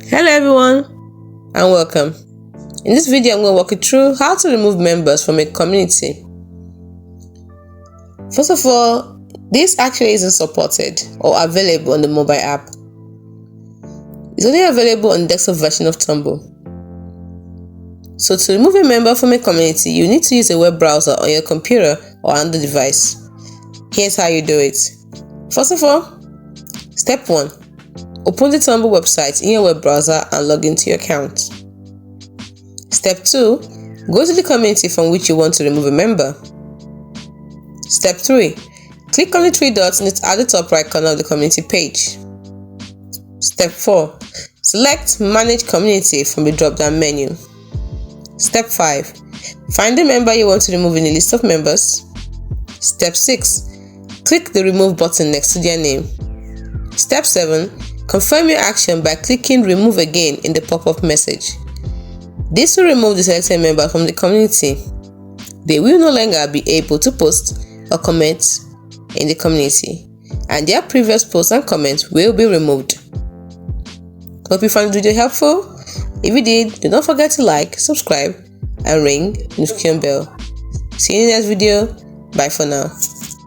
Hello everyone and welcome. In this video I'm going to walk you through how to remove members from a community. First of all, this actually isn't supported or available on the mobile app. It's only available on the desktop version of Tumblr. So to remove a member from a community, you need to use a web browser on your computer or Android device. Here's how you do it. First of all, step 1. Open the Tumblr website in your web browser and log into your account. Step 2. Go to the community from which you want to remove a member. Step 3. Click on the 3 dots at the top right corner of the community page. Step 4. Select Manage Community from the drop-down menu. Step 5. Find the member you want to remove in the list of members. Step 6. Click the Remove button next to their name. Step 7. Confirm your action by clicking Remove Again in the pop-up message. This will remove the selected member from the community. They will no longer be able to post or comment in the community, and their previous posts and comments will be removed. Hope you found the video helpful. If you did, do not forget to like, subscribe, and ring the notification bell. See you in the next video. Bye for now.